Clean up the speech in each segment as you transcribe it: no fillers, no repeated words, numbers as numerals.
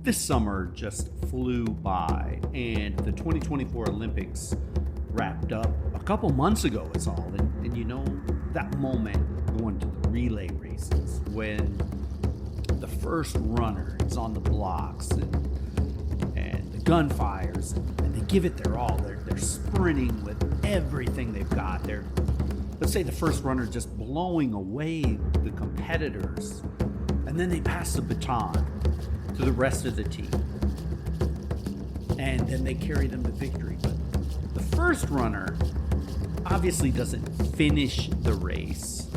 This summer just flew by, and the 2024 Olympics wrapped up a couple months ago is all. And you know, that moment going to the relay races when the first runner is on the blocks and the gun fires and they give it their all. They're sprinting with everything they've got. Let's say the first runner just blowing away the competitors, and then they pass the baton to the rest of the team, and then they carry them to victory. But the first runner obviously doesn't finish the race,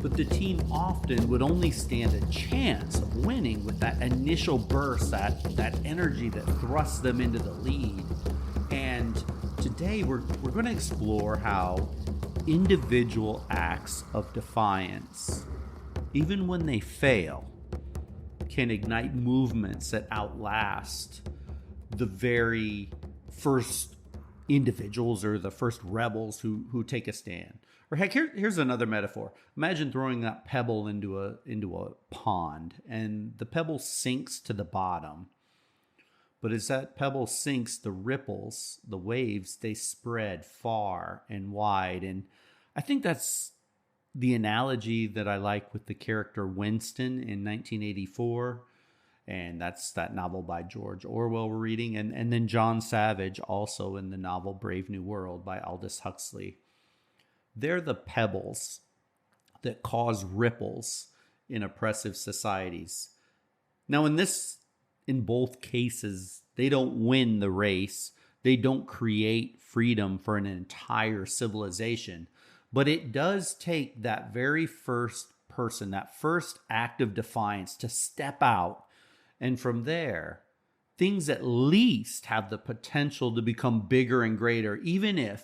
but the team often would only stand a chance of winning with that initial burst, that energy that thrusts them into the lead. And today we're going to explore how individual acts of defiance, even when they fail, can ignite movements that outlast the very first individuals or the first rebels who take a stand. Or heck, here's another metaphor. Imagine throwing that pebble into a pond, and the pebble sinks to the bottom. But as that pebble sinks, the ripples, the waves, they spread far and wide. And I think that's the analogy that I like with the character Winston in 1984. And that's that novel by George Orwell we're reading. And then John Savage also in the novel Brave New World by Aldous Huxley. They're the pebbles that cause ripples in oppressive societies. Now in both cases, they don't win the race. They don't create freedom for an entire civilization. But it does take that very first person, that first act of defiance to step out. And from there, things at least have the potential to become bigger and greater, even if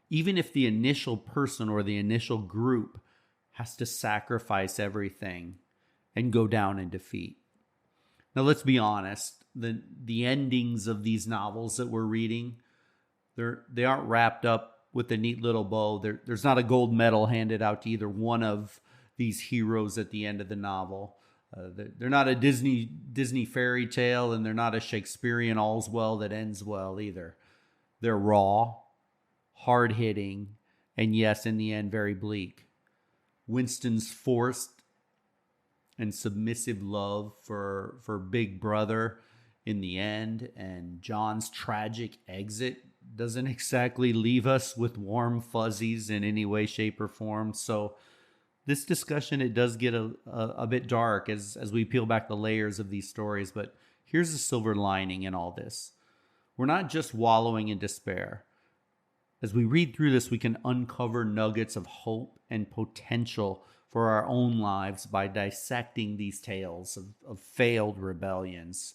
the initial person or the initial group has to sacrifice everything and go down in defeat. Now, let's be honest. The endings of these novels that we're reading, they aren't wrapped up with a neat little bow. There's not a gold medal handed out to either one of these heroes at the end of the novel. They're not a Disney fairy tale, and they're not a Shakespearean all's well that ends well either. They're raw, hard-hitting, and yes, in the end, very bleak. Winston's forced and submissive love for Big Brother in the end, and John's tragic exit doesn't exactly leave us with warm fuzzies in any way, shape, or form. So this discussion, it does get a bit dark as we peel back the layers of these stories. But here's the silver lining in all this. We're not just wallowing in despair. As we read through this, we can uncover nuggets of hope and potential for our own lives by dissecting these tales of failed rebellions.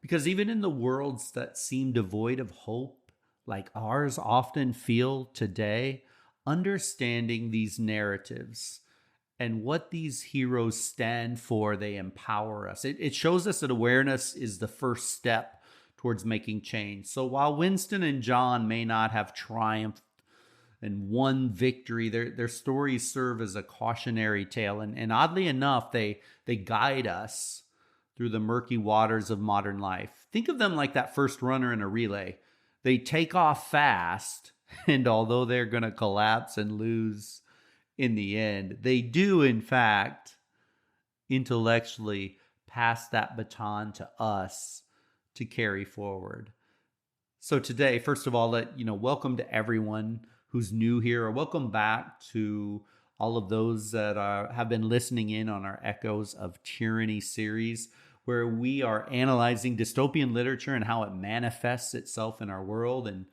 Because even in the worlds that seem devoid of hope, like ours often feel today, understanding these narratives and what these heroes stand for, they empower us. It shows us that awareness is the first step towards making change. So while Winston and John may not have triumphed and won victory, their stories serve as a cautionary tale. And oddly enough, they guide us through the murky waters of modern life. Think of them like that first runner in a relay. They take off fast, and although they're going to collapse and lose in the end, they do, in fact, intellectually pass that baton to us to carry forward. So today, first of all, welcome to everyone who's new here, or welcome back to all of those that have been listening in on our Echoes of Tyranny series, where we are analyzing dystopian literature and how it manifests itself in our world. And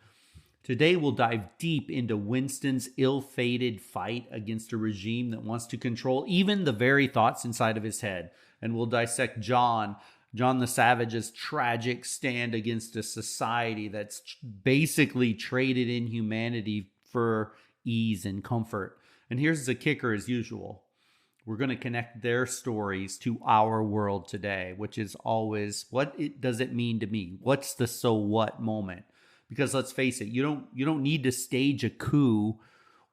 today we'll dive deep into Winston's ill-fated fight against a regime that wants to control even the very thoughts inside of his head. And we'll dissect John the Savage's tragic stand against a society that's basically traded in humanity for ease and comfort. And here's the kicker, as usual. We're going to connect their stories to our world today, which is always, does it mean to me? What's the so what moment? Because let's face it, you don't need to stage a coup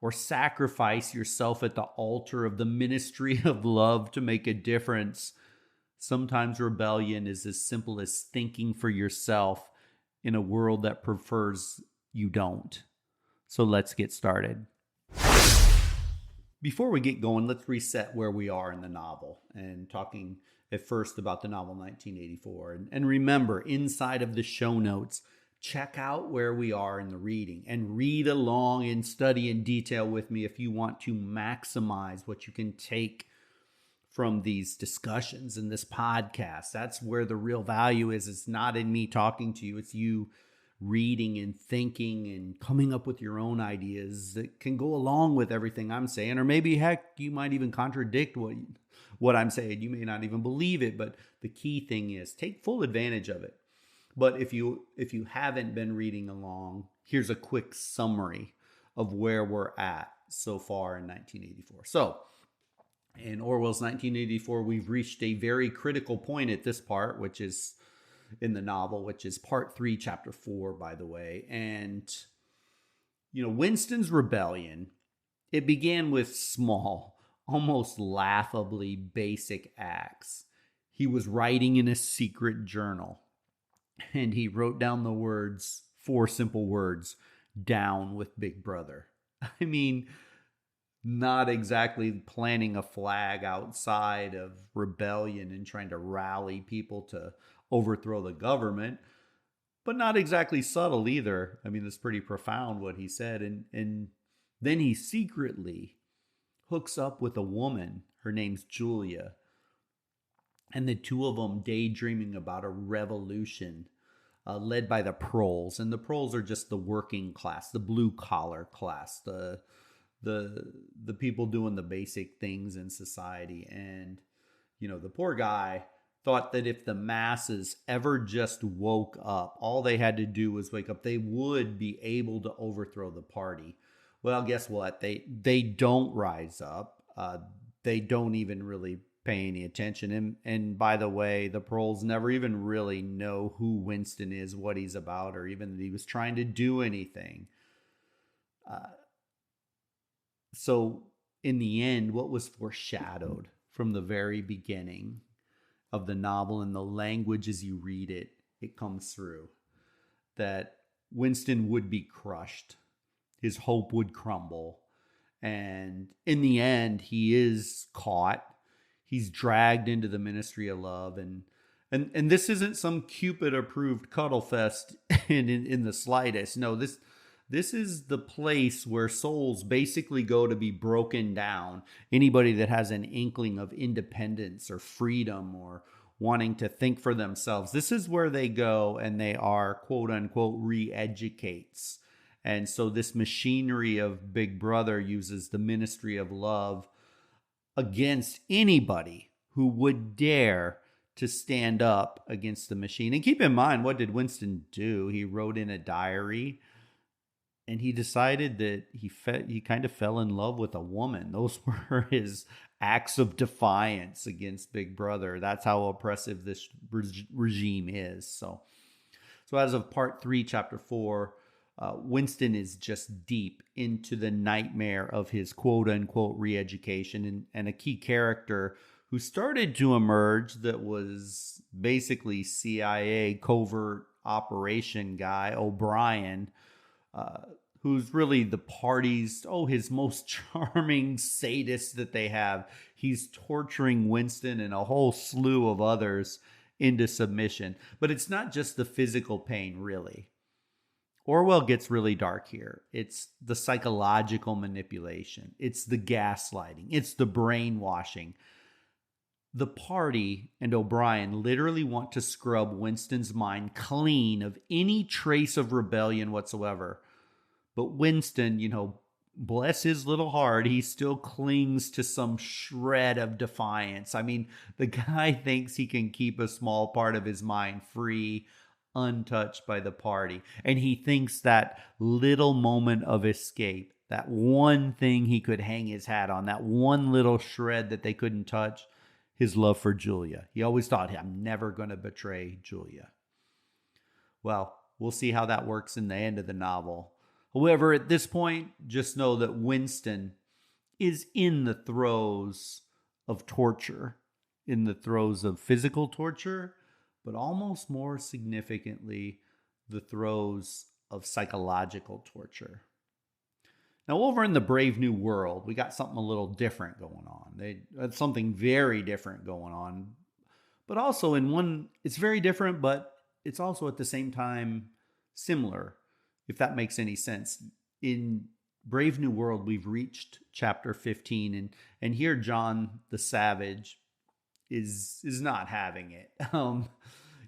or sacrifice yourself at the altar of the ministry of love to make a difference. Sometimes rebellion is as simple as thinking for yourself in a world that prefers you don't. So let's get started. Before we get going, let's reset where we are in the novel and talking at first about the novel 1984. And remember, inside of the show notes, check out where we are in the reading and read along and study in detail with me if you want to maximize what you can take from these discussions in this podcast. That's where the real value is. It's not in me talking to you. It's you reading and thinking and coming up with your own ideas that can go along with everything I'm saying. Or maybe, heck, you might even contradict what I'm saying. You may not even believe it, but the key thing is take full advantage of it. But if you haven't been reading along, here's a quick summary of where we're at so far in 1984. So, in Orwell's 1984, we've reached a very critical point at this part, which is in the novel, which is part 3, chapter 4, by the way. And, Winston's rebellion, it began with small, almost laughably basic acts. He was writing in a secret journal, and he wrote down the words, 4 simple words, down with Big Brother. I mean, not exactly planting a flag outside of rebellion and trying to rally people to overthrow the government, but not exactly subtle either. I mean, it's pretty profound what he said. And then he secretly hooks up with a woman. Her name's Julia. And the two of them daydreaming about a revolution led by the proles. And the proles are just the working class, the blue collar class, the people doing the basic things in society. And, the poor guy thought that if the masses ever just woke up, all they had to do was wake up, they would be able to overthrow the party. Well, guess what? They don't rise up. They don't even really pay any attention. And by the way, the proles never even really know who Winston is, what he's about, or even that he was trying to do anything. So in the end, what was foreshadowed from the very beginning of the novel and the language as you read it, it comes through that Winston would be crushed. His hope would crumble. And in the end, he is caught. He's dragged into the Ministry of Love. And this isn't some Cupid-approved cuddle fest in the slightest. No, this is the place where souls basically go to be broken down. Anybody that has an inkling of independence or freedom or wanting to think for themselves, this is where they go, and they are, quote unquote, re-educates. And so this machinery of Big Brother uses the Ministry of Love against anybody who would dare to stand up against the machine. And keep in mind, what did Winston do? He wrote in a diary. And he decided that he kind of fell in love with a woman. Those were his acts of defiance against Big Brother. That's how oppressive this regime is. So as of part 3, chapter 4, Winston is just deep into the nightmare of his quote-unquote re-education. And a key character who started to emerge that was basically CIA covert operation guy, O'Brien, who's really the party's, his most charming sadist that they have. He's torturing Winston and a whole slew of others into submission. But it's not just the physical pain, really. Orwell gets really dark here. It's the psychological manipulation. It's the gaslighting. It's the brainwashing. The party and O'Brien literally want to scrub Winston's mind clean of any trace of rebellion whatsoever. But Winston, bless his little heart, he still clings to some shred of defiance. I mean, the guy thinks he can keep a small part of his mind free, untouched by the party. And he thinks that little moment of escape, that one thing he could hang his hat on, that one little shred that they couldn't touch, his love for Julia. He always thought, I'm never going to betray Julia. Well, we'll see how that works in the end of the novel. However, at this point, just know that Winston is in the throes of torture in the throes of physical torture, but almost more significantly, the throes of psychological torture. Now, over in the Brave New World, we got something a little different going on. They had something very different going on. But also in one, it's very different, but it's also at the same time similar, if that makes any sense. In Brave New World, we've reached chapter 15, and here John the Savage is not having it.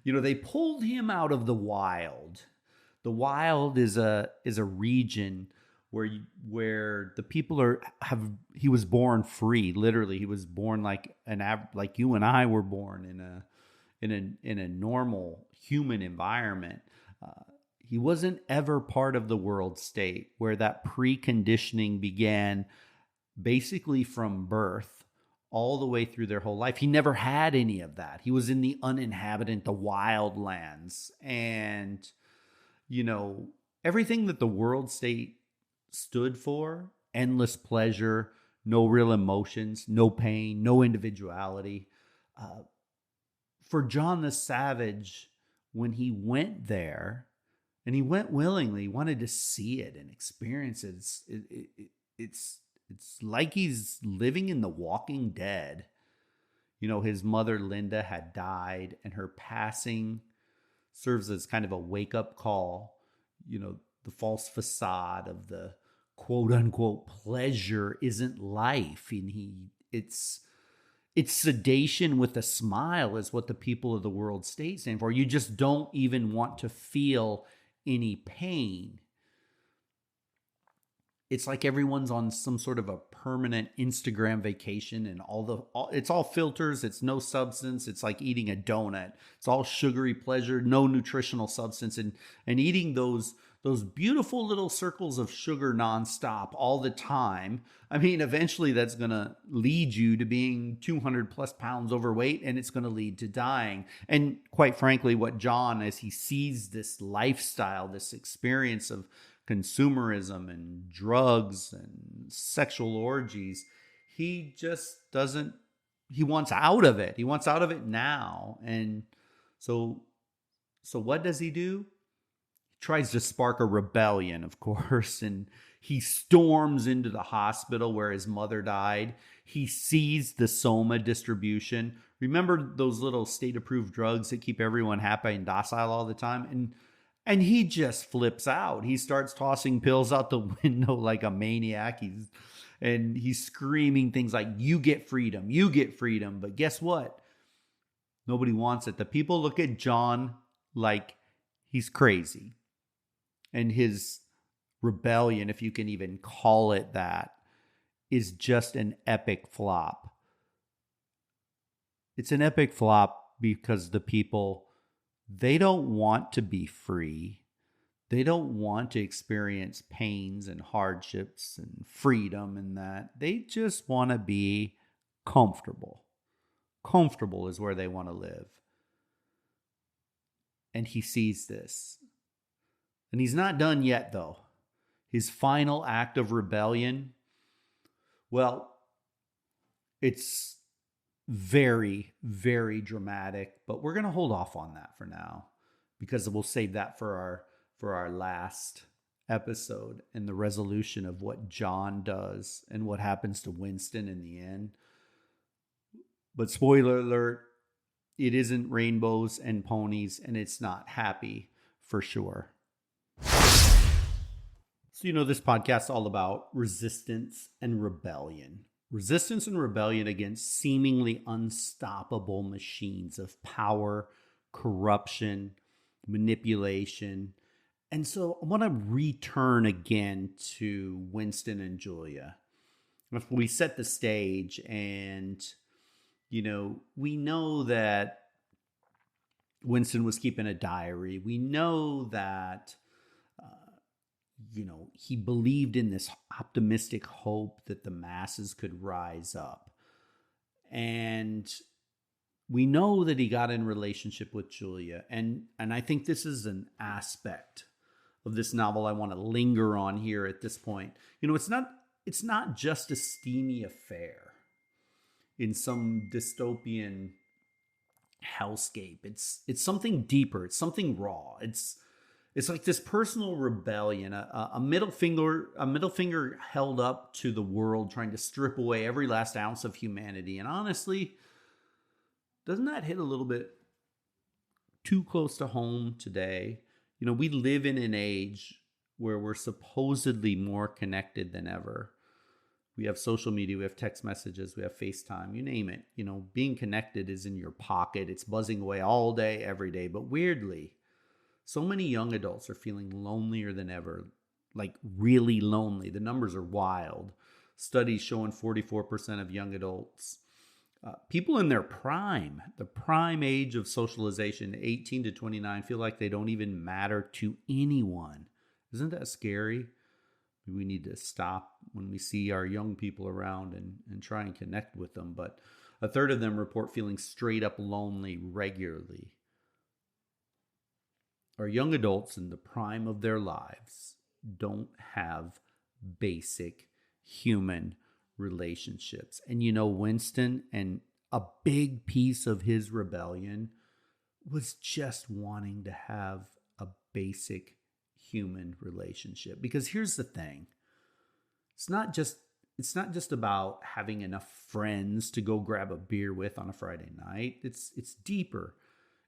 They pulled him out of the wild. The wild is a region where the people he was born free. Literally, he was born like you and I were born in a normal human environment. He wasn't ever part of the world state, where that preconditioning began basically from birth all the way through their whole life. He never had any of that. He was in the uninhabited, the wild lands. And, everything that the world state stood for, endless pleasure, no real emotions, no pain, no individuality. For John the Savage, when he went there, and he went willingly, wanted to see it and experience it. It's like he's living in The Walking Dead. His mother, Linda, had died, and her passing serves as kind of a wake-up call. The false facade of the quote-unquote pleasure isn't life. And it's sedation with a smile is what the people of the world state stand for. You just don't even want to feel any pain. It's like everyone's on some sort of a permanent Instagram vacation, and it's all filters. It's no substance. It's like eating a donut. It's all sugary pleasure, no nutritional substance, and eating those beautiful little circles of sugar nonstop all the time. I mean, eventually that's going to lead you to being 200 plus pounds overweight, and it's going to lead to dying. And quite frankly, what John, as he sees this lifestyle, this experience of consumerism and drugs and sexual orgies, he wants out of it. He wants out of it now. And so what does he do? Tries to spark a rebellion, of course, and he storms into the hospital where his mother died. He sees the Soma distribution. Remember those little state-approved drugs that keep everyone happy and docile all the time? And he just flips out. He starts tossing pills out the window like a maniac. He's screaming things like, "You get freedom, you get freedom." But guess what? Nobody wants it. The people look at John like he's crazy. And his rebellion, if you can even call it that, is just an epic flop. It's an epic flop because the people, they don't want to be free. They don't want to experience pains and hardships and freedom and that. They just want to be comfortable. Comfortable is where they want to live. And he sees this. And he's not done yet, though. His final act of rebellion, well, it's very, very dramatic, but we're going to hold off on that for now because we'll save that for our last episode and the resolution of what John does and what happens to Winston in the end. But spoiler alert, it isn't rainbows and ponies, and it's not happy for sure. So, this podcast is all about resistance and rebellion. Resistance and rebellion against seemingly unstoppable machines of power, corruption, manipulation. And so I want to return again to Winston and Julia. If we set the stage and, we know that Winston was keeping a diary. We know that he believed in this optimistic hope that the masses could rise up. And we know that he got in relationship with Julia. And I think this is an aspect of this novel I want to linger on here at this point. It's not just a steamy affair. in some dystopian hellscape. It's something deeper. It's something raw. It's like this personal rebellion, a middle finger held up to the world, trying to strip away every last ounce of humanity. And honestly, doesn't that hit a little bit too close to home today? You know, we live in an age where we're supposedly more connected than ever. We have social media, we have text messages, we have FaceTime, you name it. You know, being connected is in your pocket. It's buzzing away all day, every day. But weirdly, so many young adults are feeling lonelier than ever, like really lonely. The numbers are wild. Studies showing 44% of young adults, people in their prime, the prime age of socialization, 18 to 29, feel like they don't even matter to anyone. Isn't that scary? We need to stop when we see our young people around and try and connect with them. But a third of them report feeling straight up lonely regularly. Our young adults in the prime of their lives don't have basic human relationships. And you know, Winston, and a big piece of his rebellion was just wanting to have a basic human relationship. Because here's the thing. It's not just about having enough friends to go grab a beer with on a Friday night. It's deeper.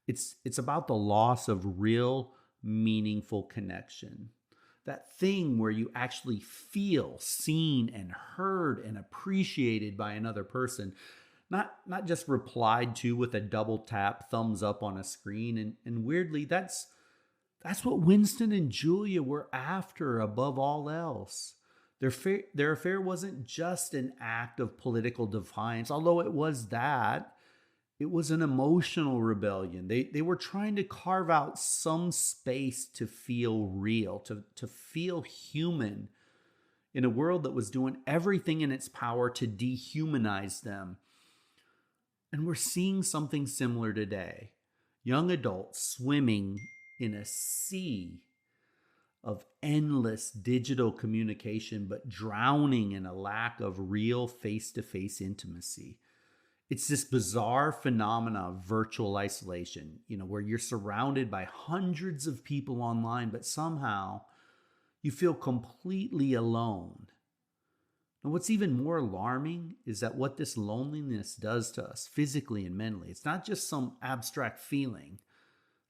It's about the loss of real, meaningful connection. That thing where you actually feel seen and heard and appreciated by another person. Not just replied to with a double tap thumbs up on a screen. And weirdly, that's what Winston and Julia were after above all else. Their affair wasn't just an act of political defiance, although it was that. It was an emotional rebellion. They were trying to carve out some space to feel real, to feel human in a world that was doing everything in its power to dehumanize them. And we're seeing something similar today. Young adults swimming in a sea of endless digital communication, but drowning in a lack of real face-to-face intimacy. It's this bizarre phenomena of virtual isolation, you know, where you're surrounded by hundreds of people online, but somehow you feel completely alone. And what's even more alarming is that what this loneliness does to us physically and mentally, it's not just some abstract feeling.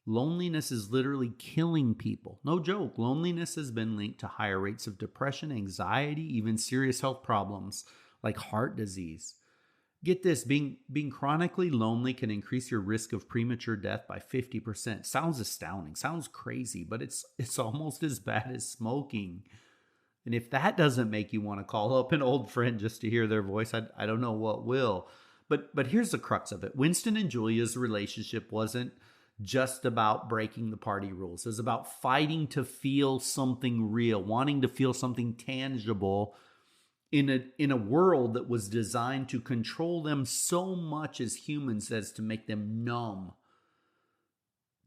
Loneliness is literally killing people. No joke. Loneliness has been linked to higher rates of depression, anxiety, even serious health problems like heart disease. Get this, being chronically lonely can increase your risk of premature death by 50%. Sounds astounding, sounds crazy, but it's almost as bad as smoking. And if that doesn't make you want to call up an old friend just to hear their voice, I don't know what will. But here's the crux of it. Winston and Julia's relationship wasn't just about breaking the party rules. It was about fighting to feel something real, wanting to feel something tangible in a world that was designed to control them so much as humans as to make them numb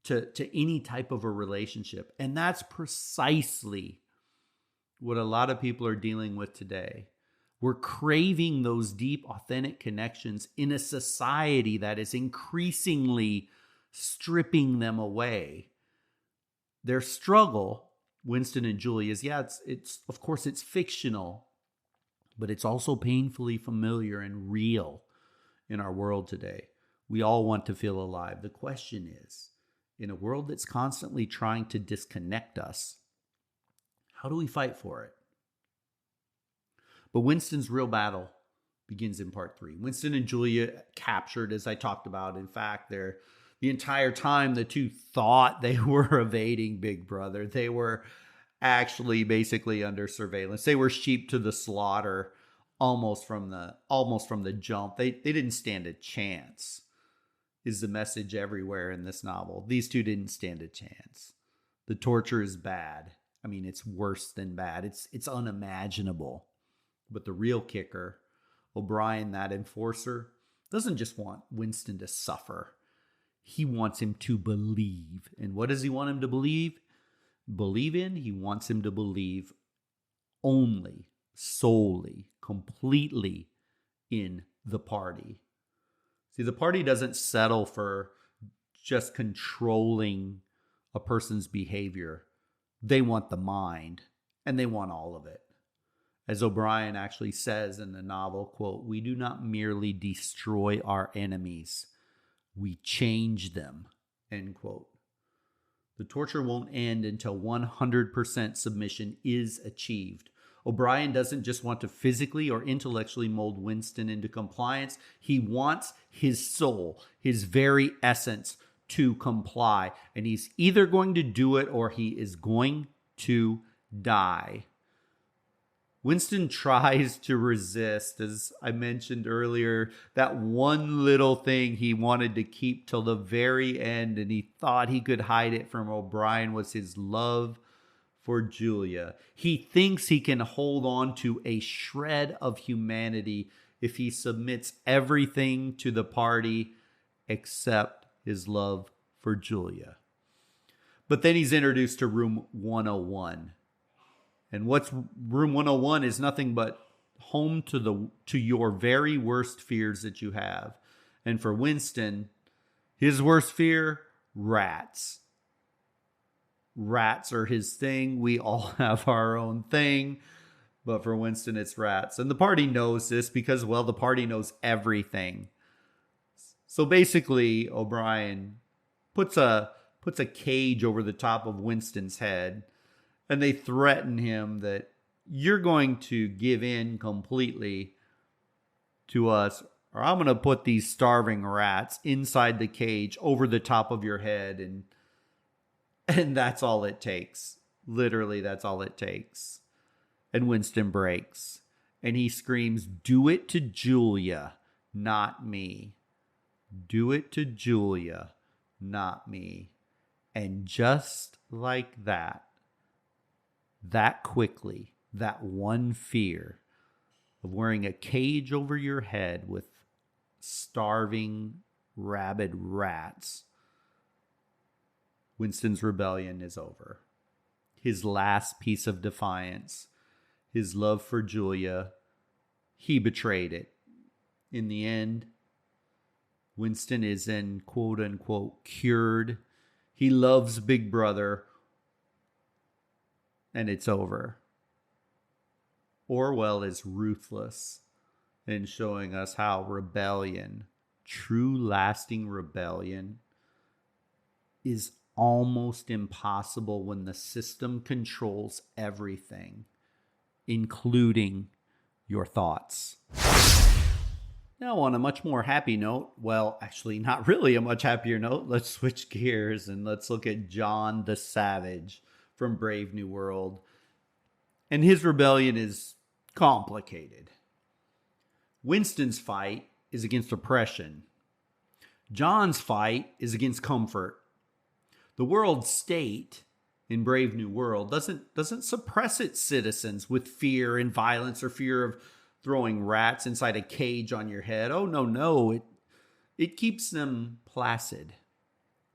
to any type of a relationship. And that's precisely what a lot of people are dealing with today. We're craving those deep, authentic connections in a society that is increasingly stripping them away. Their struggle, Winston and Julia's, it's of course it's fictional, but it's also painfully familiar and real in our world today. We all want to feel alive. The question is, in a world that's constantly trying to disconnect us, how do we fight for it? But Winston's real battle begins in part 3. Winston and Julia captured, as I talked about. In fact, the entire time the two thought they were evading Big Brother, they were actually basically under surveillance. They were sheep to the slaughter almost from the jump. They didn't stand a chance, is the message everywhere in this novel. These two didn't stand a chance. The torture is bad. I mean, it's worse than bad. It's unimaginable. But the real kicker, O'Brien, that enforcer, doesn't just want Winston to suffer. He wants him to believe. And what does he want him to believe? He wants him to believe only, solely, completely in the party. See, the party doesn't settle for just controlling a person's behavior. They want the mind, and they want all of it. As O'Brien actually says in the novel, quote, "We do not merely destroy our enemies, we change them," end quote. The torture won't end until 100% submission is achieved. O'Brien doesn't just want to physically or intellectually mold Winston into compliance. He wants his soul, his very essence, to comply. And he's either going to do it or he is going to die. Winston tries to resist, as I mentioned earlier, that one little thing he wanted to keep till the very end, and he thought he could hide it from O'Brien, was his love for Julia. He thinks he can hold on to a shred of humanity if he submits everything to the party except his love for Julia. But then he's introduced to room 101. And what's room 101 is nothing but home to your very worst fears that you have. And for Winston, his worst fear, rats. Rats are his thing. We all have our own thing. But for Winston, it's rats. And the party knows this because, well, the party knows everything. So basically, O'Brien puts a cage over the top of Winston's head. And they threaten him that you're going to give in completely to us, or I'm going to put these starving rats inside the cage over the top of your head. And that's all it takes. Literally, that's all it takes. And Winston breaks. And he screams, "Do it to Julia, not me. Do it to Julia, not me." And just like that quickly, that one fear of wearing a cage over your head with starving, rabid rats, Winston's rebellion is over. His last piece of defiance, his love for Julia, he betrayed it. In the end, Winston is in quote unquote cured. He loves Big Brother. And it's over. Orwell is ruthless in showing us how rebellion, true lasting rebellion, is almost impossible when the system controls everything, including your thoughts. Now, on a much more happy note, well, actually not really a much happier note, let's switch gears and let's look at John the Savage from Brave New World. And his rebellion is complicated. Winston's fight is against oppression. John's fight is against comfort. The world state in Brave New World doesn't suppress its citizens with fear and violence or fear of throwing rats inside a cage on your head. Oh, no. It keeps them placid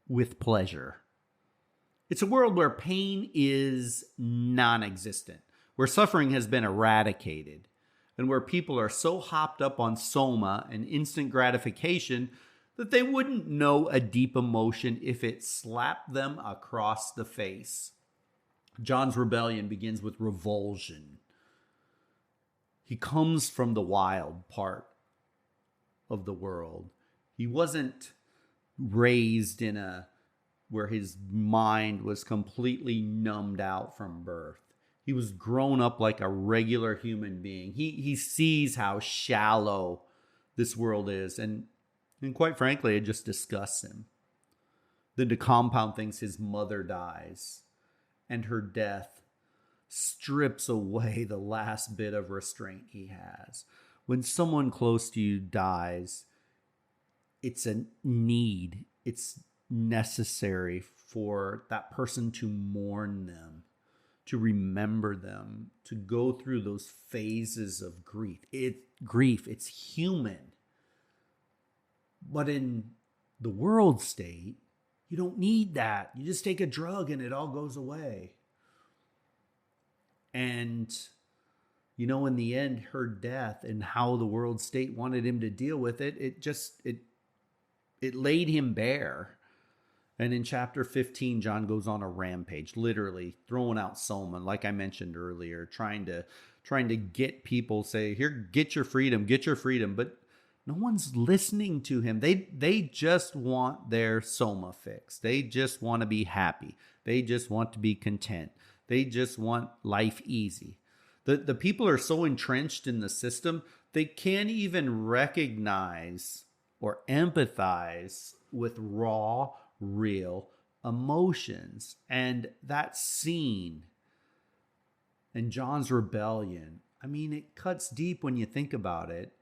with pleasure. It's a world where pain is non-existent, where suffering has been eradicated, and where people are so hopped up on soma and instant gratification that they wouldn't know a deep emotion if it slapped them across the face. John's rebellion begins with revulsion. He comes from the wild part of the world. He wasn't raised where his mind was completely numbed out from birth. He was grown up like a regular human being. He sees how shallow this world is. And quite frankly, it just disgusts him. Then to compound things, his mother dies. And her death strips away the last bit of restraint he has. When someone close to you dies, it's a need. It's necessary for that person to mourn them, to remember them, to go through those phases of grief. It's human. But in the world state, you don't need that. You just take a drug and it all goes away. And, in the end, her death and how the world state wanted him to deal with it, it It laid him bare. And in chapter 15, John goes on a rampage, literally throwing out Soma, like I mentioned earlier, trying to get people say, here, get your freedom. But no one's listening to him. They just want their Soma fix. They just want to be happy. They just want to be content. They just want life easy. The people are so entrenched in the system, they can't even recognize or empathize with raw, real emotions. And that scene and John's rebellion, I mean, it cuts deep when you think about it.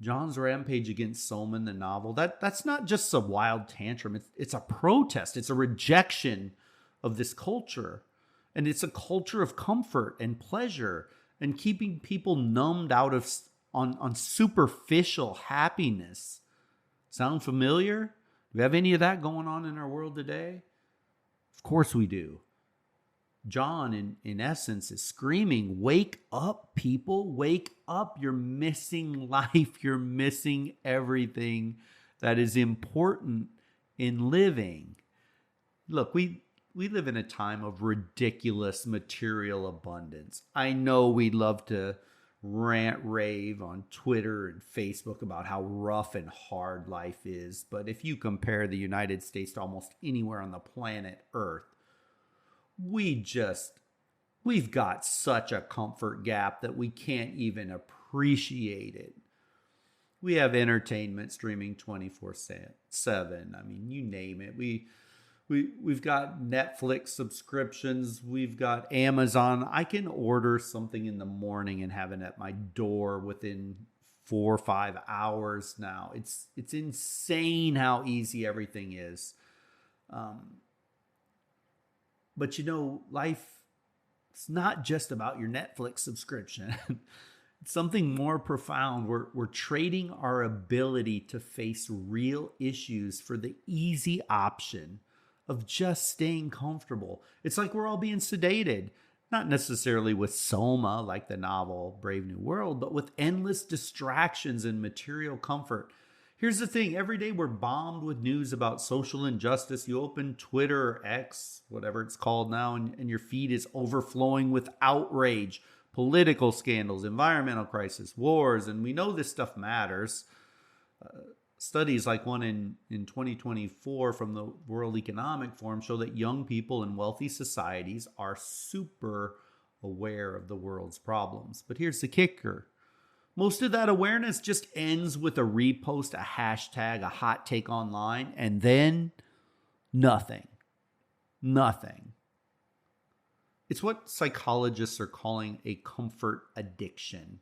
John's rampage against Soma in the novel, that's not just a wild tantrum. It's a protest. It's a rejection of this culture. And it's a culture of comfort and pleasure and keeping people numbed out of on superficial happiness. Sound familiar? Do we have any of that going on in our world today? Of course we do. John, in essence, is screaming, wake up, people, wake up. You're missing life. You're missing everything that is important in living. Look, we live in a time of ridiculous material abundance. I know we love to rant, rave on Twitter and Facebook about how rough and hard life is. But if you compare the United States to almost anywhere on the planet Earth, we've got such a comfort gap that we can't even appreciate it. We have entertainment streaming 24/7. I mean, you name it. We've got Netflix subscriptions. We've got Amazon. I can order something in the morning and have it at my door within 4 or 5 hours now. It's insane how easy everything is. But life, it's not just about your Netflix subscription. It's something more profound. We're trading our ability to face real issues for the easy option of just staying comfortable. It's like we're all being sedated, not necessarily with Soma, like the novel Brave New World, but with endless distractions and material comfort. Here's the thing. Every day we're bombed with news about social injustice. You open Twitter or X, whatever it's called now, and your feed is overflowing with outrage, political scandals, environmental crisis, wars, and we know this stuff matters. Studies like one in 2024 from the World Economic Forum show that young people in wealthy societies are super aware of the world's problems. But here's the kicker. Most of that awareness just ends with a repost, a hashtag, a hot take online, and then nothing. Nothing. It's what psychologists are calling a comfort addiction.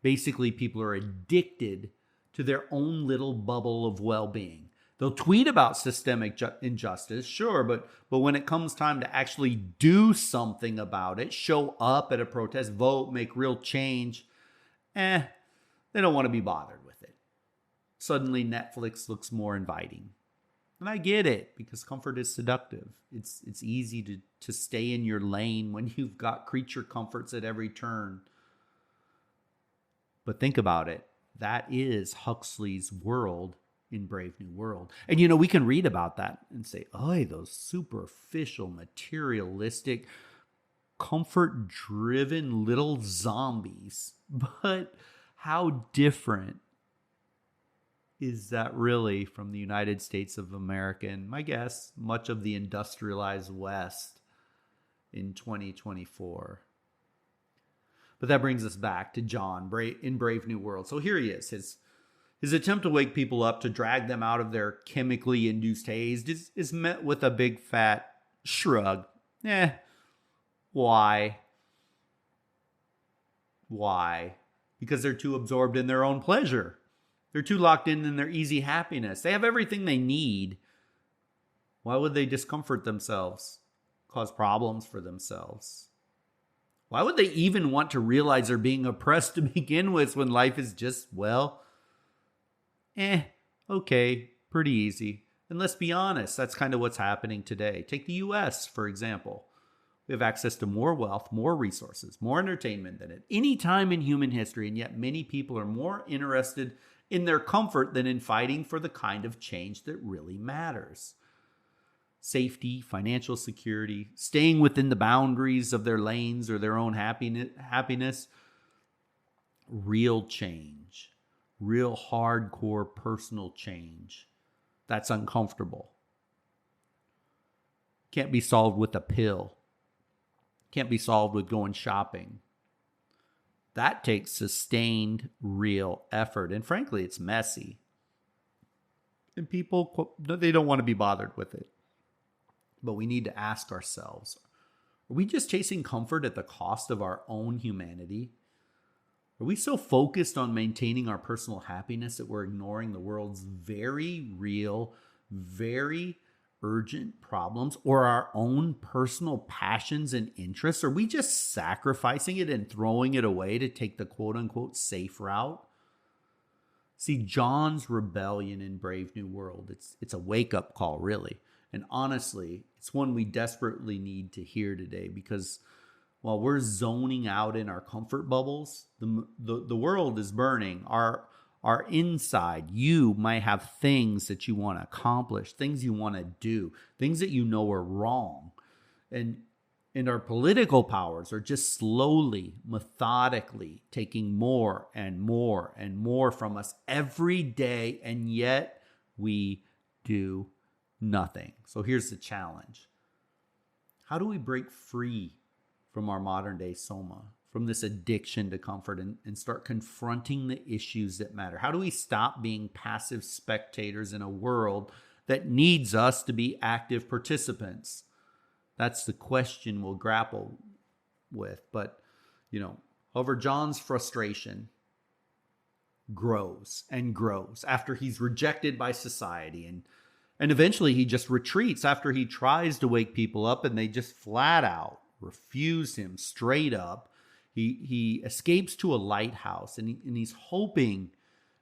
Basically, people are addicted to their own little bubble of well-being. They'll tweet about systemic injustice, sure, but when it comes time to actually do something about it, show up at a protest, vote, make real change, they don't want to be bothered with it. Suddenly, Netflix looks more inviting. And I get it, because comfort is seductive. It's easy to stay in your lane when you've got creature comforts at every turn. But think about it. That is Huxley's world in Brave New World. And, we can read about that and say, oh, those superficial, materialistic, comfort-driven little zombies. But how different is that really from the United States of America and, I guess, much of the industrialized West in 2024? But that brings us back to John in Brave New World. So here he is. His attempt to wake people up, to drag them out of their chemically induced haze, is met with a big fat shrug. Why? Why? Because they're too absorbed in their own pleasure. They're too locked in their easy happiness. They have everything they need. Why would they discomfort themselves? Cause problems for themselves? Why would they even want to realize they're being oppressed to begin with when life is just, okay, pretty easy? And let's be honest, that's kind of what's happening today. Take the US, for example. We have access to more wealth, more resources, more entertainment than at any time in human history, and yet many people are more interested in their comfort than in fighting for the kind of change that really matters. Safety, financial security, staying within the boundaries of their lanes or their own happiness. Real change, real hardcore personal change. That's uncomfortable. Can't be solved with a pill. Can't be solved with going shopping. That takes sustained, real effort. And frankly, it's messy. And people, they don't want to be bothered with it. But we need to ask ourselves, are we just chasing comfort at the cost of our own humanity? Are we so focused on maintaining our personal happiness that we're ignoring the world's very real, very urgent problems or our own personal passions and interests? Are we just sacrificing it and throwing it away to take the quote-unquote safe route? See, John's rebellion in Brave New World, it's a wake-up call, really. And honestly, it's one we desperately need to hear today, because while we're zoning out in our comfort bubbles, the world is burning. Our inside, you might have things that you want to accomplish, things you want to do, things that you know are wrong. And our political powers are just slowly, methodically taking more and more and more from us every day, and yet we do nothing. So here's the challenge. How do we break free from our modern day soma, from this addiction to comfort, and start confronting the issues that matter? How do we stop being passive spectators in a world that needs us to be active participants? That's the question we'll grapple with. But, however, John's frustration grows and grows after he's rejected by society, and eventually he just retreats after he tries to wake people up and they just flat out refuse him straight up. He escapes to a lighthouse, and he's hoping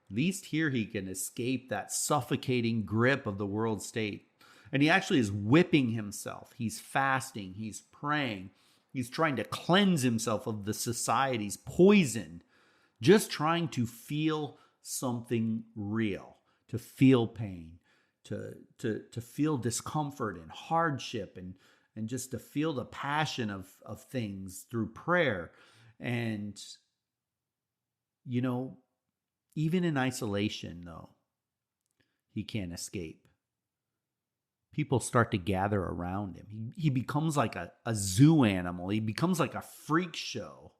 at least here he can escape that suffocating grip of the world state. And he actually is whipping himself. He's fasting. He's praying. He's trying to cleanse himself of the society's poison, just trying to feel something real, to feel pain, to feel discomfort and hardship, and just to feel the passion of things through prayer. And, even in isolation, though, he can't escape. People start to gather around him. He becomes like a zoo animal. He becomes like a freak show.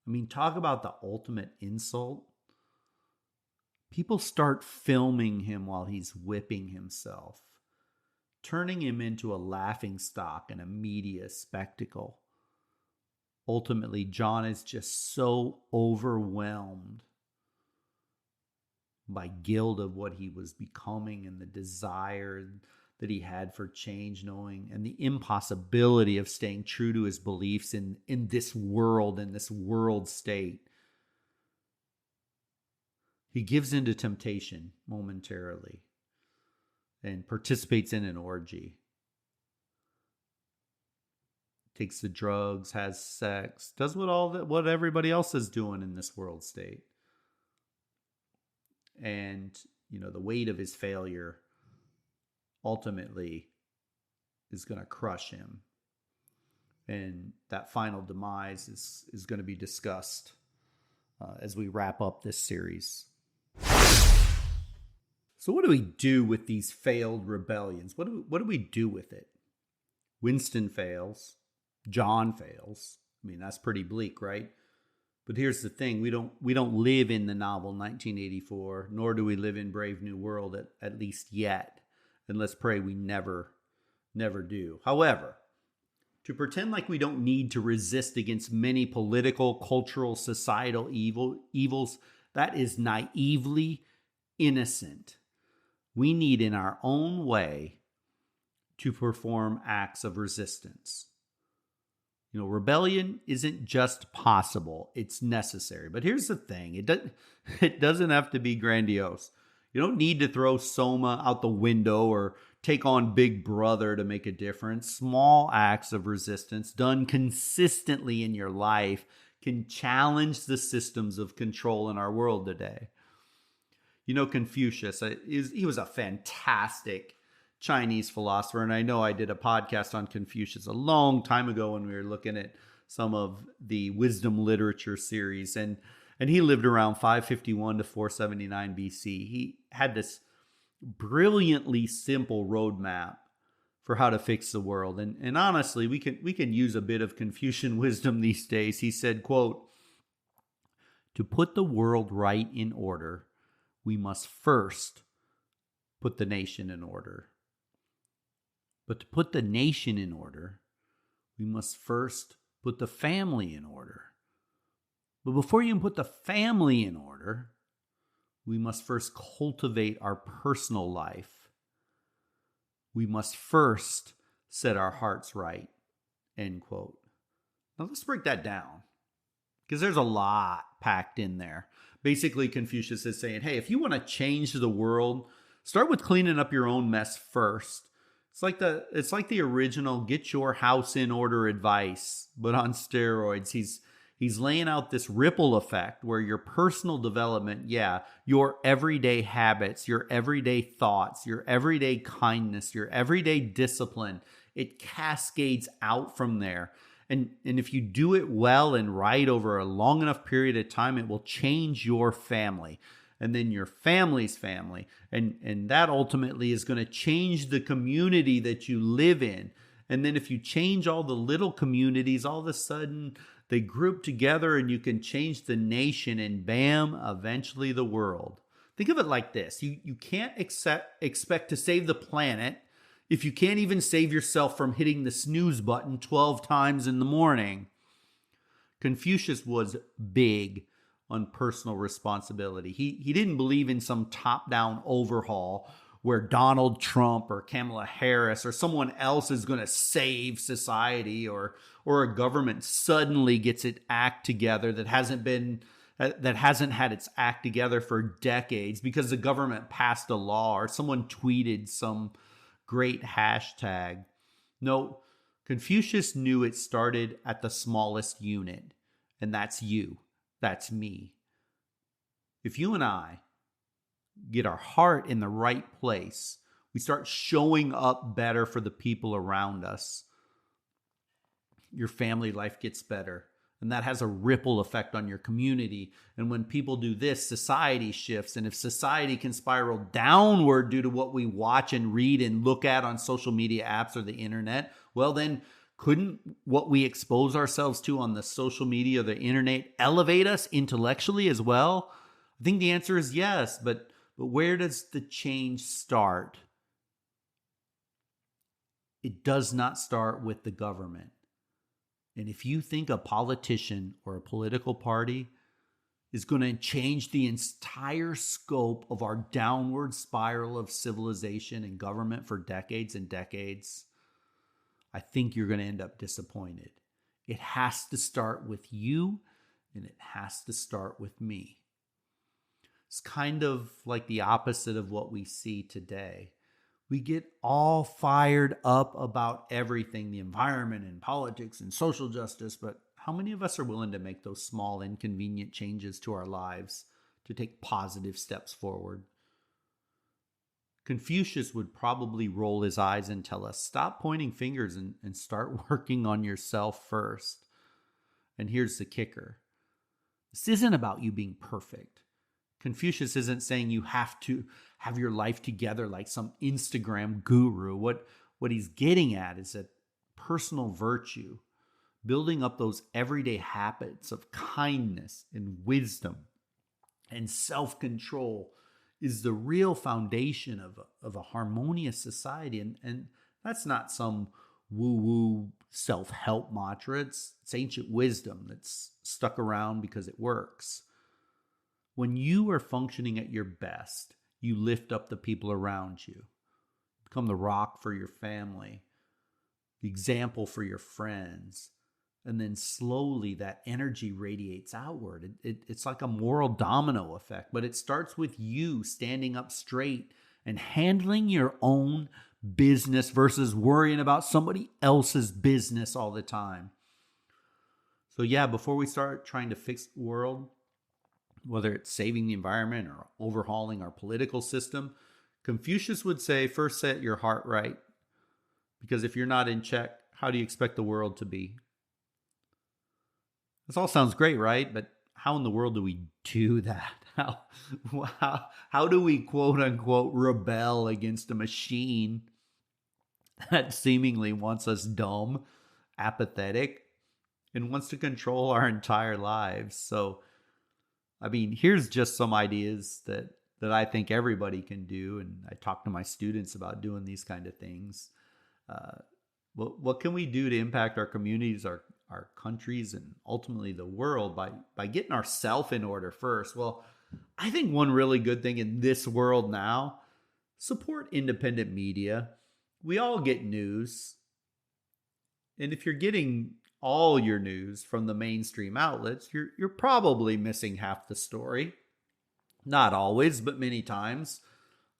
I mean, talk about the ultimate insult. People start filming him while he's whipping himself, turning him into a laughingstock and a media spectacle. Ultimately, John is just so overwhelmed by guilt of what he was becoming and the desire that he had for change, knowing, and the impossibility of staying true to his beliefs in this world, in this world state. He gives into temptation momentarily and participates in an orgy. Takes the drugs, has sex, does what everybody else is doing in this world state. And, the weight of his failure ultimately is going to crush him. And that final demise is going to be discussed as we wrap up this series. So what do we do with these failed rebellions? What do we do with it? Winston fails. John fails. I mean, that's pretty bleak, right? But here's the thing. We don't live in the novel 1984, nor do we live in Brave New World, at least yet. And let's pray we never do. However, to pretend like we don't need to resist against many political, cultural, societal evils, that is naively innocent. We need, in our own way, to perform acts of resistance. Rebellion isn't just possible, it's necessary. But here's the thing, it doesn't have to be grandiose. You don't need to throw Soma out the window or take on Big Brother to make a difference. Small acts of resistance done consistently in your life can challenge the systems of control in our world today. Confucius, he was a fantastic Chinese philosopher. And I know I did a podcast on Confucius a long time ago when we were looking at some of the wisdom literature series. And he lived around 551 to 479 BC. He had this brilliantly simple roadmap for how to fix the world. And honestly, we can use a bit of Confucian wisdom these days. He said, quote, "To put the world right in order, we must first put the nation in order. But to put the nation in order, we must first put the family in order. But before you can put the family in order, we must first cultivate our personal life. We must first set our hearts right," end quote. Now let's break that down, because there's a lot packed in there. Basically, Confucius is saying, hey, if you want to change the world, start with cleaning up your own mess first. It's like the original get your house in order advice, but on steroids. He's laying out this ripple effect where your personal development, your everyday habits, your everyday thoughts, your everyday kindness, your everyday discipline, it cascades out from there. And if you do it well and right over a long enough period of time, it will change your family. And then your family's family. And that ultimately is going to change the community that you live in. And then if you change all the little communities, all of a sudden they group together and you can change the nation, and bam, eventually the world. Think of it like this. You can't expect to save the planet if you can't even save yourself from hitting the snooze button 12 times in the morning. Confucius was big on personal responsibility. He didn't believe in some top-down overhaul where Donald Trump or Kamala Harris or someone else is going to save society, or a government suddenly gets its act together that hasn't had its act together for decades because the government passed a law or someone tweeted some great hashtag. No, Confucius knew it started at the smallest unit, and that's you. That's me. If you and I get our heart in the right place, we start showing up better for the people around us, your family life gets better. And that has a ripple effect on your community. And when people do this, society shifts. And if society can spiral downward due to what we watch and read and look at on social media apps or the internet, well, then couldn't what we expose ourselves to on the social media or the internet elevate us intellectually as well? I think the answer is yes. But where does the change start? It does not start with the government. And if you think a politician or a political party is going to change the entire scope of our downward spiral of civilization and government for decades and decades, I think you're going to end up disappointed. It has to start with you, and it has to start with me. It's kind of like the opposite of what we see today. We get all fired up about everything, the environment and politics and social justice, but how many of us are willing to make those small, inconvenient changes to our lives to take positive steps forward? Confucius would probably roll his eyes and tell us, stop pointing fingers and start working on yourself first. And here's the kicker. This isn't about you being perfect. Confucius isn't saying you have to have your life together like some Instagram guru. What he's getting at is that personal virtue, building up those everyday habits of kindness and wisdom and self-control is the real foundation of a harmonious society. And that's not some woo-woo self-help mantra. It's ancient wisdom that's stuck around because it works. When you are functioning at your best, you lift up the people around you. Become the rock for your family, the example for your friends. And then slowly that energy radiates outward. It's like a moral domino effect, but it starts with you standing up straight and handling your own business versus worrying about somebody else's business all the time. So before we start trying to fix the world, whether it's saving the environment or overhauling our political system, Confucius would say, first set your heart right. Because if you're not in check, how do you expect the world to be? This all sounds great, right? But how in the world do we do that? How do we, quote unquote, rebel against a machine that seemingly wants us dumb, apathetic, and wants to control our entire lives? So, I mean, here's just some ideas that I think everybody can do. And I talk to my students about doing these kind of things. What can we do to impact our communities, our countries, and ultimately the world by getting ourselves in order first? Well, I think one really good thing in this world now, support independent media. We all get news. And if you're getting all your news from the mainstream outlets, you're probably missing half the story. Not always, but many times.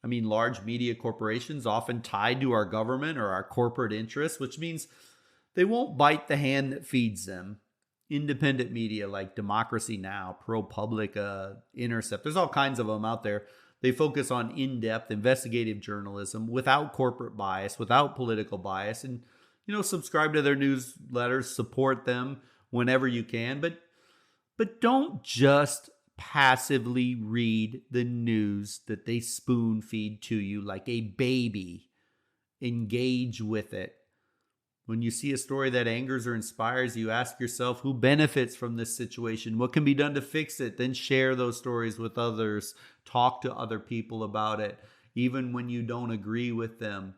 I mean, large media corporations often tied to our government or our corporate interests, which means they won't bite the hand that feeds them. Independent media like Democracy Now!, ProPublica, Intercept, there's all kinds of them out there. They focus on in-depth investigative journalism without corporate bias, without political bias, and subscribe to their newsletters, support them whenever you can, but don't just passively read the news that they spoon feed to you like a baby. Engage with it. When you see a story that angers or inspires you, ask yourself who benefits from this situation, what can be done to fix it, then share those stories with others, talk to other people about it, even when you don't agree with them.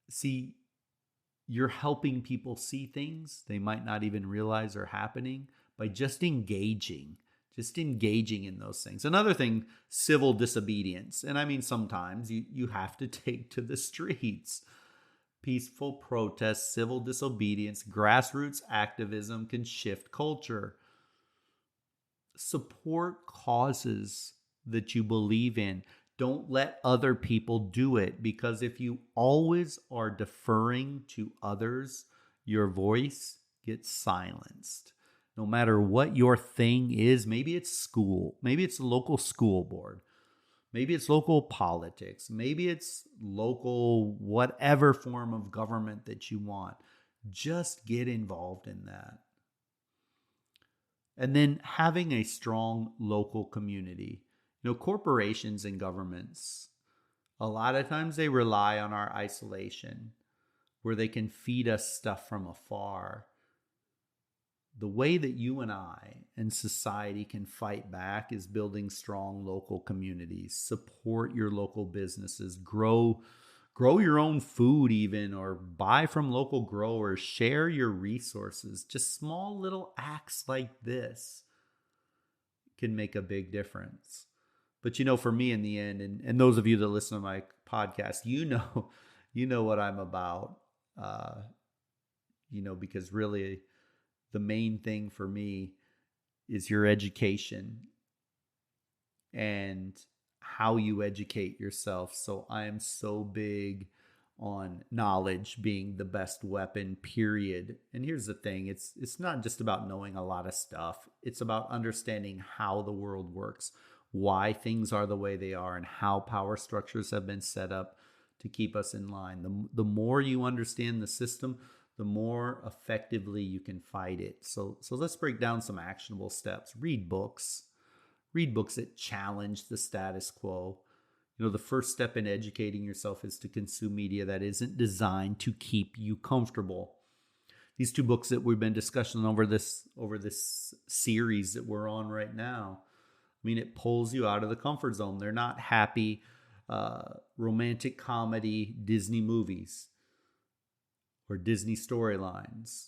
See, you're helping people see things they might not even realize are happening by just engaging in those things. Another thing, civil disobedience. And I mean, sometimes you have to take to the streets. Peaceful protest, civil disobedience, grassroots activism can shift culture. Support causes that you believe in. Don't let other people do it, because if you always are deferring to others, your voice gets silenced. No matter what your thing is, maybe it's school, maybe it's the local school board, maybe it's local politics, maybe it's local whatever form of government that you want. Just get involved in that. And then having a strong local community. Corporations and governments, a lot of times they rely on our isolation, where they can feed us stuff from afar. The way that you and I and society can fight back is building strong local communities. Support your local businesses. Grow your own food even, or buy from local growers. Share your resources. Just small little acts like this can make a big difference. But for me in the end, and those of you that listen to my podcast, you know what I'm about. Because really the main thing for me is your education and how you educate yourself. So I am so big on knowledge being the best weapon, period. And here's the thing, it's not just about knowing a lot of stuff. It's about understanding how the world works, why things are the way they are, and how power structures have been set up to keep us in line. The more you understand the system, the more effectively you can fight it. So let's break down some actionable steps. Read books that challenge the status quo. The first step in educating yourself is to consume media that isn't designed to keep you comfortable. These two books that we've been discussing over this series that we're on right now, it pulls you out of the comfort zone. They're not happy romantic comedy Disney movies or Disney storylines.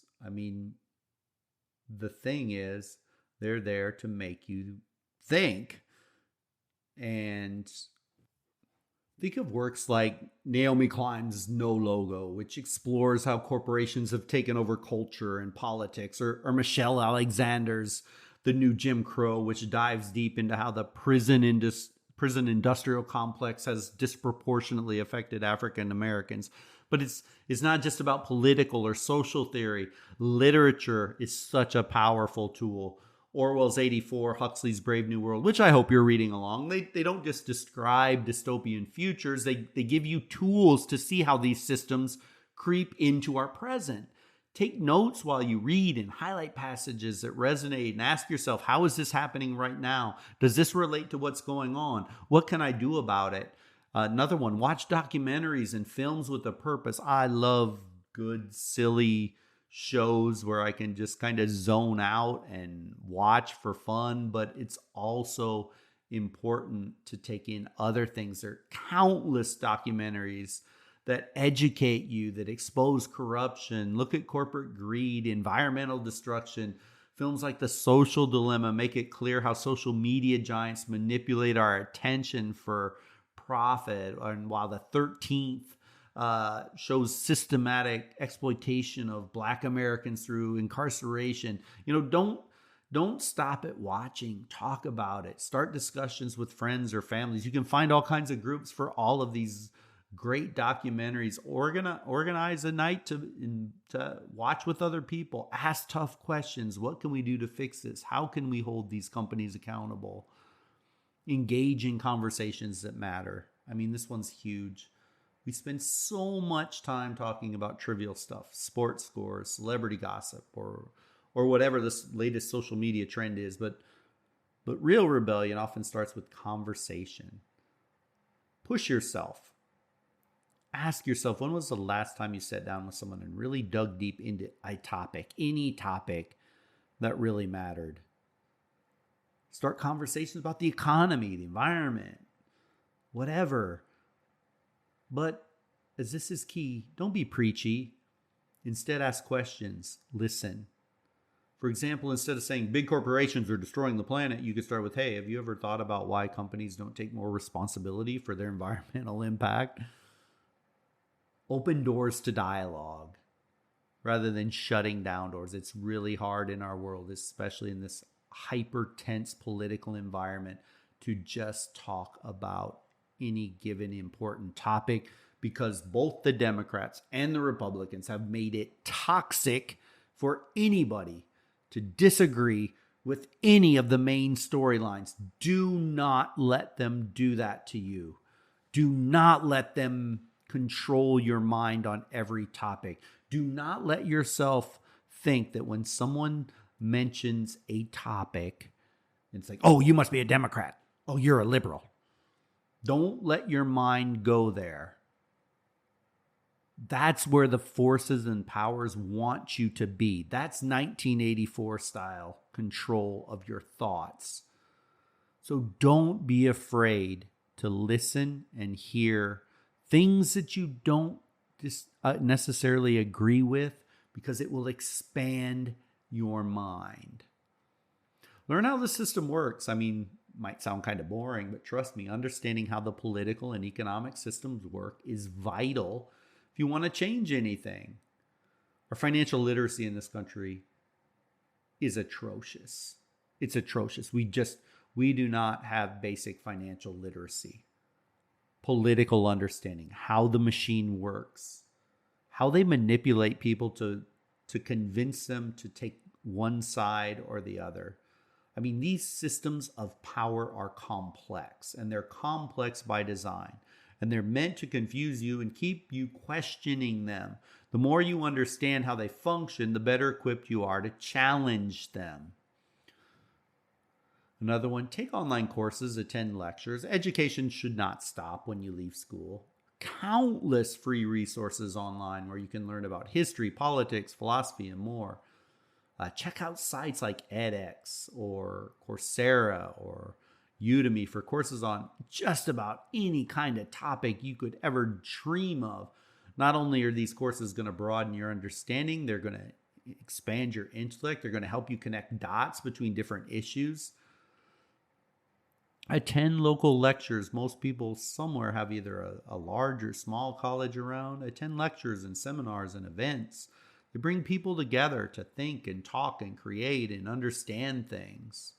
The thing is, they're there to make you think. And think of works like Naomi Klein's No Logo, which explores how corporations have taken over culture and politics, or Michelle Alexander's The New Jim Crow, which dives deep into how the prison industrial complex has disproportionately affected African Americans. But it's not just about political or social theory. Literature is such a powerful tool. Orwell's 84, Huxley's Brave New World, which I hope you're reading along. They don't just describe dystopian futures. They give you tools to see how these systems creep into our present. Take notes while you read and highlight passages that resonate and ask yourself, how is this happening right now? Does this relate to what's going on? What can I do about it? Another one, watch documentaries and films with a purpose. I love good, silly shows where I can just kind of zone out and watch for fun, but it's also important to take in other things. There are countless documentaries that educate you, that expose corruption, look at corporate greed, environmental destruction. Films like The Social Dilemma make it clear how social media giants manipulate our attention for profit. And while the 13th shows systematic exploitation of Black Americans through incarceration, don't stop at watching. Talk about it. Start discussions with friends or families. You can find all kinds of groups for all of these great documentaries. Organize a night to watch with other people. Ask tough questions. What can we do to fix this? How can we hold these companies accountable? Engage in conversations that matter. I mean, this one's huge. We spend so much time talking about trivial stuff, sports scores, celebrity gossip, or whatever this latest social media trend is. But real rebellion often starts with conversation. Push yourself. Ask yourself, when was the last time you sat down with someone and really dug deep into a topic, any topic that really mattered? Start conversations about the economy, the environment, whatever. But as this is key, don't be preachy. Instead, ask questions. Listen. For example, instead of saying big corporations are destroying the planet, you could start with, hey, have you ever thought about why companies don't take more responsibility for their environmental impact? Open doors to dialogue rather than shutting down doors. It's really hard in our world, especially in this hyper tense political environment, to just talk about any given important topic, because both the Democrats and the Republicans have made it toxic for anybody to disagree with any of the main storylines. Do not let them do that to you. Do not let them control your mind on every topic. Do not let yourself think that when someone mentions a topic, it's like, oh, you must be a Democrat. Oh, you're a liberal. Don't let your mind go there. That's where the forces and powers want you to be. That's 1984 style control of your thoughts. So don't be afraid to listen and hear things that you don't necessarily agree with, because it will expand your mind. Learn how the system works. I mean, might sound kind of boring, but trust me, understanding how the political and economic systems work is vital if you want to change anything. Our financial literacy in this country is atrocious. It's atrocious. We do not have basic financial literacy. Political understanding, how the machine works, how they manipulate people to convince them to take one side or the other. I mean, these systems of power are complex, and they're complex by design, and they're meant to confuse you and keep you questioning them. The more you understand how they function, the better equipped you are to challenge them. Another one, take online courses, attend lectures. Education should not stop when you leave school. Countless free resources online where you can learn about history, politics, philosophy, and more. Check out sites like edX or Coursera or Udemy for courses on just about any kind of topic you could ever dream of. Not only are these courses going to broaden your understanding, they're going to expand your intellect. They're going to help you connect dots between different issues. Attend local lectures. Most people somewhere have either a large or small college around. Attend lectures and seminars and events. They bring people together to think and talk and create and understand things.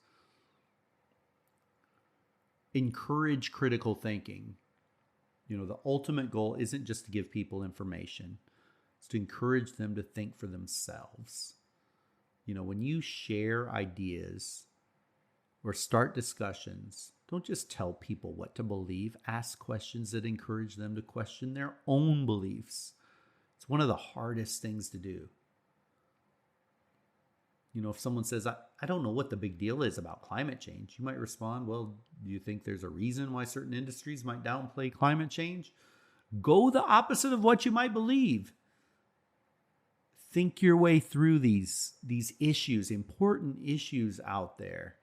Encourage critical thinking. The ultimate goal isn't just to give people information. It's to encourage them to think for themselves. When you share ideas or start discussions, don't just tell people what to believe. Ask questions that encourage them to question their own beliefs. It's one of the hardest things to do. If someone says, I don't know what the big deal is about climate change, you might respond, well, do you think there's a reason why certain industries might downplay climate change? Go the opposite of what you might believe. Think your way through these issues, important issues out there.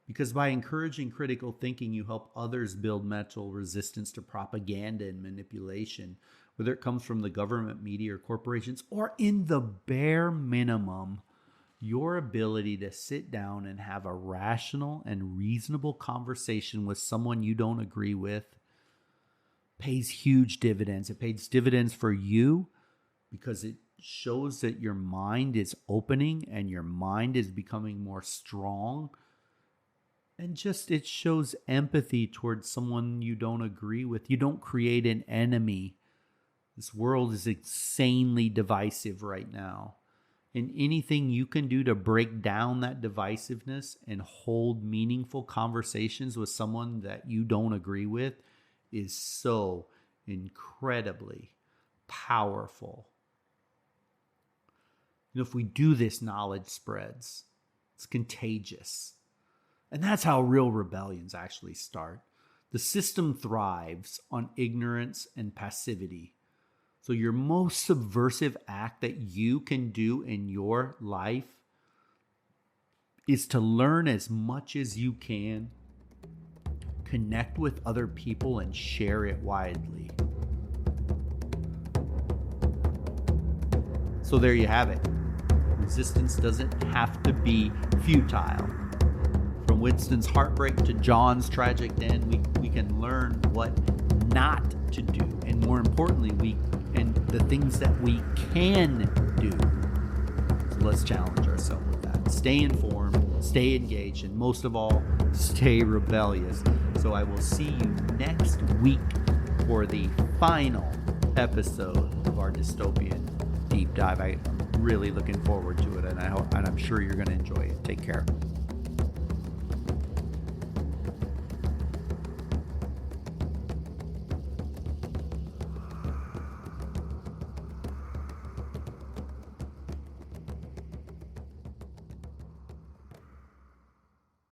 Because by encouraging critical thinking, you help others build mental resistance to propaganda and manipulation, whether it comes from the government, media, or corporations, or in the bare minimum, your ability to sit down and have a rational and reasonable conversation with someone you don't agree with pays huge dividends. It pays dividends for you because it shows that your mind is opening and your mind is becoming more strong. And just it shows empathy towards someone you don't agree with. You don't create an enemy. This world is insanely divisive right now. And anything you can do to break down that divisiveness and hold meaningful conversations with someone that you don't agree with is so incredibly powerful. If we do this, knowledge spreads. It's contagious. And that's how real rebellions actually start. The system thrives on ignorance and passivity. So your most subversive act that you can do in your life is to learn as much as you can, connect with other people, and share it widely. So there you have it. Resistance doesn't have to be futile. From Winston's heartbreak to John's tragic end, we can learn what not to do. And more importantly, and the things that we can do. So let's challenge ourselves with that. Stay informed, stay engaged, and most of all, stay rebellious. So I will see you next week for the final episode of our dystopian deep dive. I'm really looking forward to it, and I'm sure you're going to enjoy it. Take care.